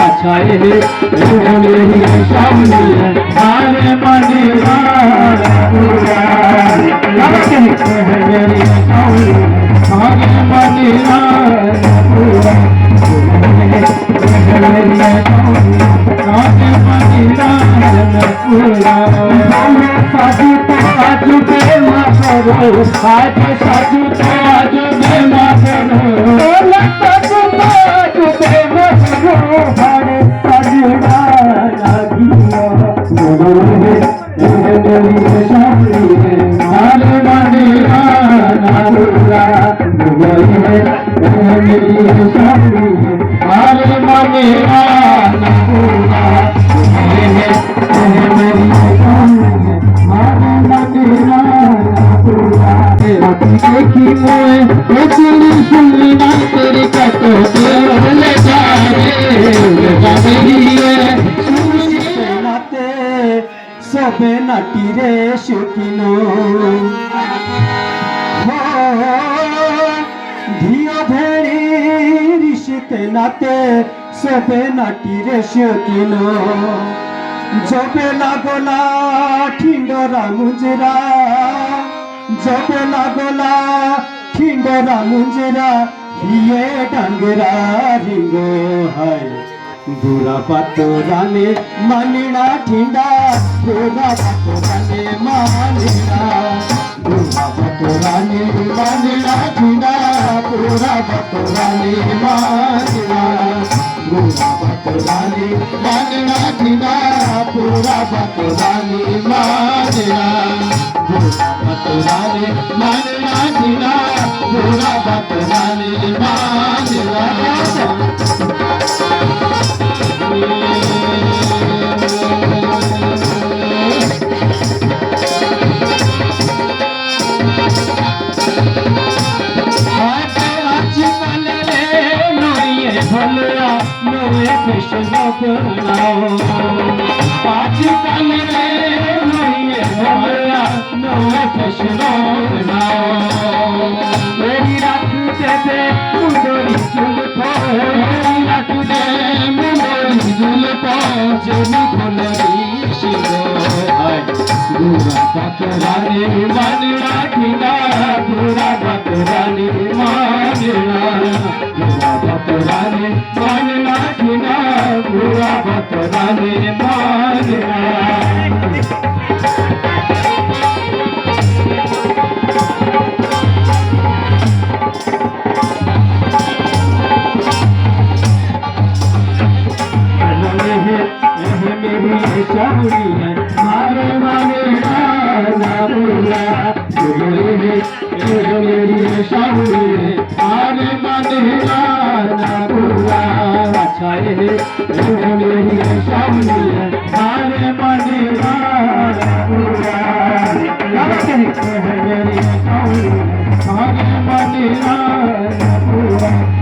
छाए मेरी सामने आरे मनीरा पूरा मेरी सामने आरे मनीरा पूरा मेरी सामने आरे मनीरा पूरा साजू तो साजू बे मगरो आज साजू तो आज बे मगरो साजू तो आज बे मगरो हरे सजना लागिया मेरी सामने हरे मनीरा नारुला मेरी सामने हरे मनीरा नारुला देखी मोए उछली सुनी ना तेरी कतो ले जा नाते सबे नाटी रे शुकिनो धियो भेड़ी रिश्ते नाते सबे नाटी रे शुकिनो जबे लागोला ठिंडोरा मुजरा जबे लागोला ठिंडोरा मुजरा हिये डांगरा रिंगो हाय बुरा पातोराने मानिना ठिंडा बुरा पातोराने मानिना बुरा पातोराने मानिना ठिंडा बुरा पातोराने मानिना बुरा पातोराने मानिना ठिंडा बुरा पातोराने मानिना बुरा पातोराने मानिना ठिंडा बुरा पातोराने मानिना कृष्ण बनाओ आजकल रे नये भला नये कृष्ण बनाओ मेरी रात दे मुंडोरी जुल्फो मेरी रात दे मुंडोरी जुल्फो जनी खोलरी शिरो हाय बुरा बकराने मानना ठिंडा बुरा बकराने मानना बुरा बकराने मानना ठिंडा बुरा बकराने मानना मेरी सावरी है मारे मारे ना बुला मेरी सावरी है मारे मारे ना बुला छाए मेरी सावरी है मारे मारे ना बुला मेरी सावरी मारे मारे ना बुला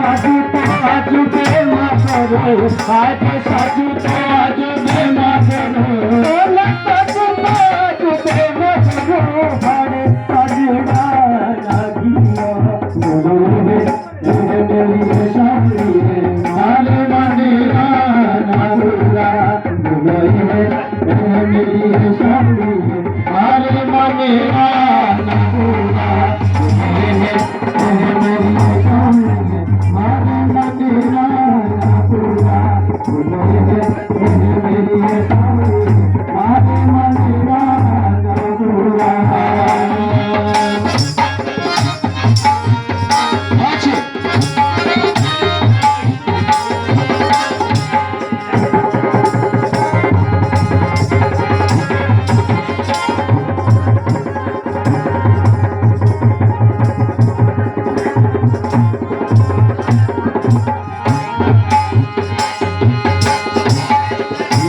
साजू तो साजू बे मगरो आज साजू तो आज बे मगरो साजू तो आज बे मगरो हरे सजना लागिया मेरी सामने हरे मनीरा नारुला मेरी सामने हरे मनीरा नारुला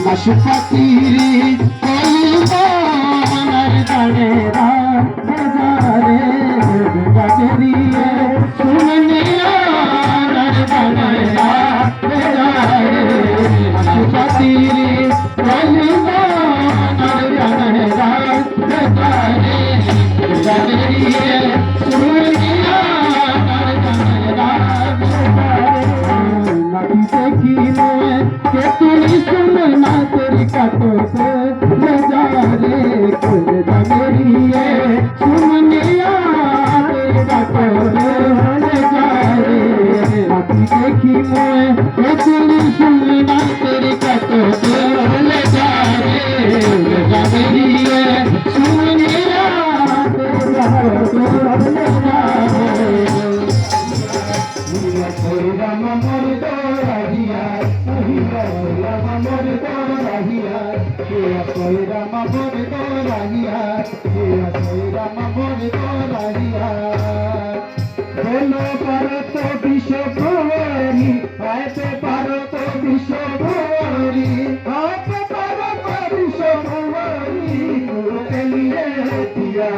पशुपतिरी नर गणेरा बजारे बजरिए सुनने नर गणेरा बजारे पशुपतिरी नर गणेरा बजारे बजरिए তোরলে যাবে হিয়া কইরাম মোর দোরাহিয়া হিয়া কইরাম মোর দোরাহিয়া হিয়া কইরাম মোর দোরাহিয়া হিয়া কইরাম মোর দোরাহিয়া বলো পারত বিশ্বভরি আইতে পারত বিশ্বভরি আইতে পারত বিশ্বভরি তোকে নিয়ে দিয়া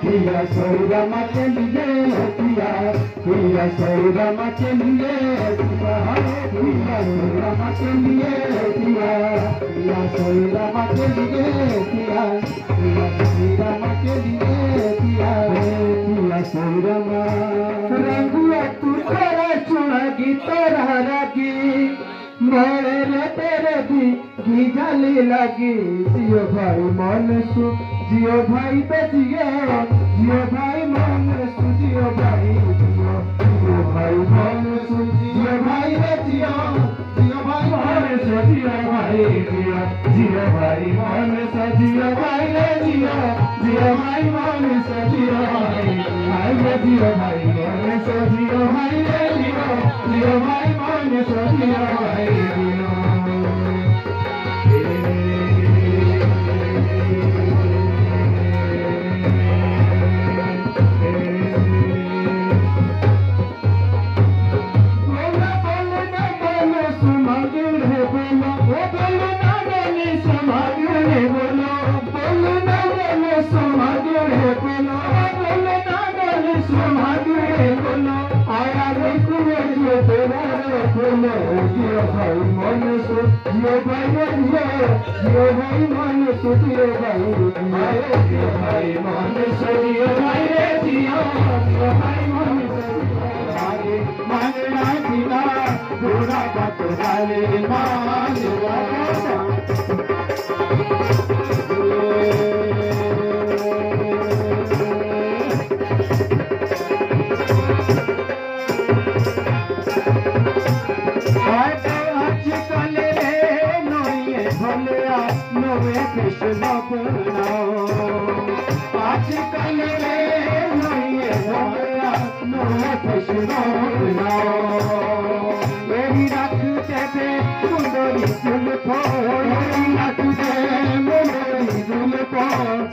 হিয়া সৌরাম কে নিয়ে দিয়া হিয়া সৌরাম কে নিয়ে দিয়া হিয়া সৌরাম কে নিয়ে দিয়া হিয়া সৌরাম কে নিয়ে দিয়া হিয়া সৌরাম কে নিয়ে দিয়া হিয়া সৌরাম रंगुआ तू तेरा चुनगी तेरा रगी मेरे तेरे भी घी लगी जियो भाई मन सु जियो भाई बेजियो जियो भाई मन सु जियो भाई जियो जियो भाई मन सु जियो भाई बेजियो जियो भाई मन सु जियो भाई जियो जियो भाई मन सु जियो भाई जियो जियो भाई मन सु जियो भाई जियो भाई मन सु जियो भाई जियो जियो भाई मन सु जियो भाई जियो जियो भाई मन सु जियो भाई जियो भाई मन सु जियो भाई जियो भाई मन सु जियो भाई जियो जियो भाई मन सु आगे मांगना बिना पूरा बात वाले मांगना कृष्ण बनाओ आजकल रे नये भोला नये कृष्ण बनाओ मेरी रखते थे सुंदरी जुल्फो मेरी रखते मुंदरी जुल्फो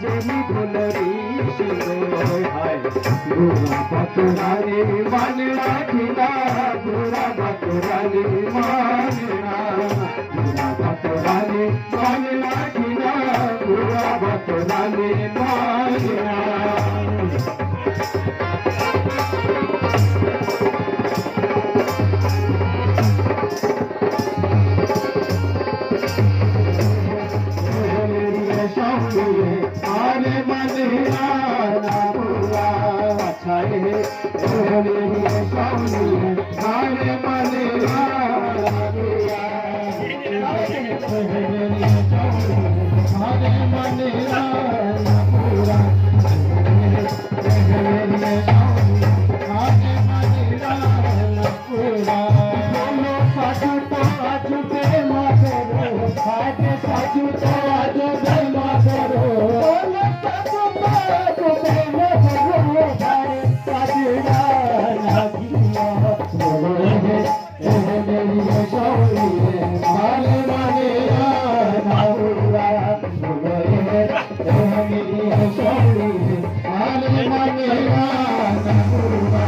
जेरी दुलरी शिरो हाय बुरा बतुरानी मानना खिला बुरा बतुरानी मानना बुरा बतुरानी मानना खिला बुरा बतुरानी मानना आरे मनेरा ना बुरा अच्छा है मेरी शादी आरे मनेरा ना बुरा आरे मनेरा ना बुरा मेरी शादी आरे मनेरा ना बुरा बोलो साजू तो आज पे मारो आज साजू तो आज पे मारो बोलो साजू तो आज पे मारो तारे साजना ना किया बोलो मेरी शादी आरे मनेरा ना बुरा बोलो मेरी शादी आरे मनेरा ना बुरा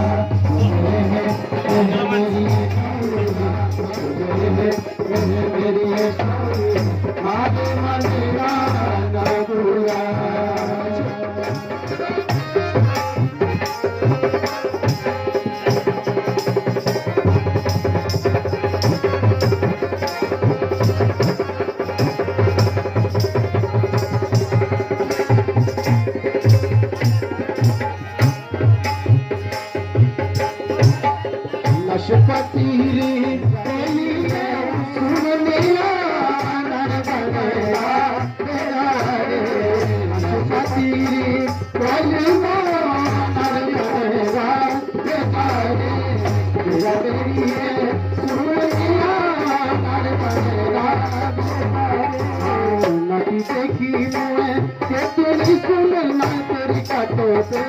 लशपति सुन मेरा नरबड़ा तेरा रे लशपति नरबड़ा तेरा रे तेरा तेरी है सुन मेरा नरबड़ा नदी देखी मैं तेरी सुन ना तेरी काटो से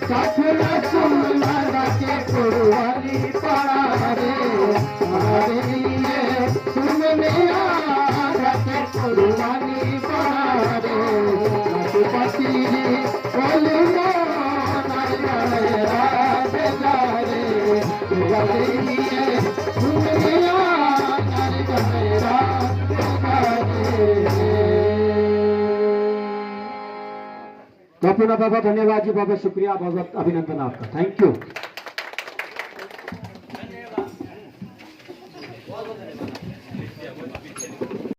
साखला सुनला के पुरवाली पड़ा रे हमारे लिए सुनने आया के पुरवाली पड़ा रे पति बोले तो अपना बहुत धन्यवाद जी, बहुत शुक्रिया, बहुत अभिनंदन आपका, थैंक यू।